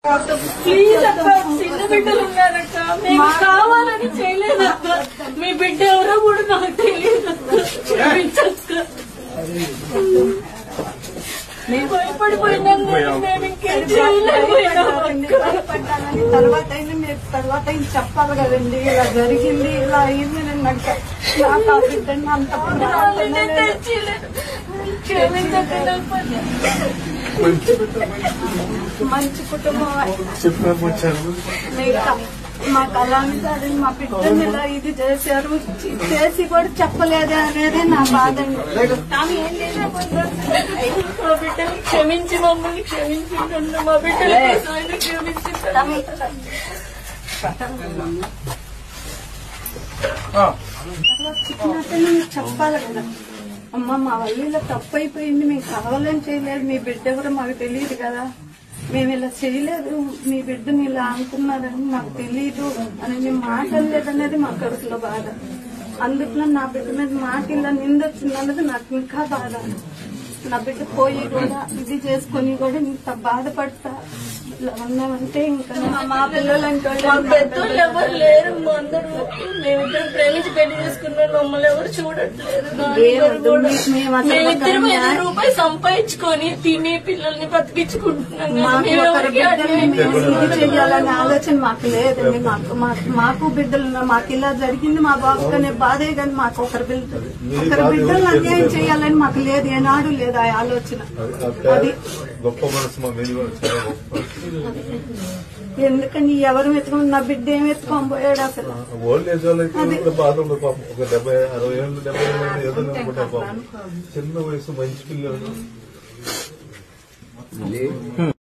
Please అక్క, చిన్న బిడ్డలు ఉన్నారక్క, మేము కావాలని చేయలేదక్క. మీ బిడ్డ ఎవరో కూడా నాకు తెలియదు అక్క. భయపడిపోయినాం. మేము ఇంకేం చేయలేకపోయినాం. తర్వాత మీరు చెప్పాలి కదండి, ఇలా జరిగింది, ఇలా అయింది. నాకు ఆ బిడ్డని అంత మంచి కుటుంబం మాకు అలానే కాదు. మా బిడ్డని ఇలా ఇది చేశారు, చేసి కూడా చెప్పలేదే అనేది నా బాధ. మా బిడ్డని క్షమించి మమ్మల్ని క్షమించిండు. మా బిడ్డని క్షమించి చెప్పాలి కదా. అమ్మ, మా వల్ల ఇలా తప్పు అయిపోయింది, మేము కావాలని చేయలేదు, మీ బిడ్డ ఎవరో మాకు తెలియదు కదా, మేము ఇలా చేయలేదు, మీ బిడ్డని ఇలా అనుకున్నారని మాకు తెలియదు అని మేము మాట్లాడలేదనేది మా కడుపులో బాధ. అందుకని నా బిడ్డ మీద మాట ఇలా నిందొచ్చింది అన్నది నాకు ఇంకా బాధ. నా బిడ్డ పోయి కూడా ఇది చేసుకుని కూడా ఇంత బాధపడతా ఇట్లా ఉన్నామంటే ఇంకా మా పిల్లలంటే పెద్దోళ్ళు ఎవరు లేరు. అందరూ మేమిద్దరు ప్రేమించి పెళ్లి చేసుకున్నాం. మమ్మల్ని ఎవరు చూడట్లేదు. మేమిద్దరు రూపాయలు సంపాదించుకొని తిని పిల్లల్ని బతికించుకుంటున్నాం. చెయ్యాలనే ఆలోచన మాకు లేదండి. మాకు బిడ్డలు, మాకు ఇలా జరిగింది మా బాబుకు అనే బాధే, కానీ మాకు ఒకరి బిడ్డలు అన్యాయం చేయాలని మాకు లేదు, ఏనాడు లేదు ఆ ఆలోచన. అది ఎందుకని ఎవరు ఎత్తుకొని నా బిడ్డ ఏమి ఎత్తుకొని పోయాడు అసలు. ఓల్డ్ ఏజ్ వాళ్ళకి బాధ ఉండదు పాపం. ఒక 70-60 ఏళ్ళు 70 ఏళ్ళు ఏదో అనుకుంటా పాపం. చిన్న వయసు మంచి పిల్లలు.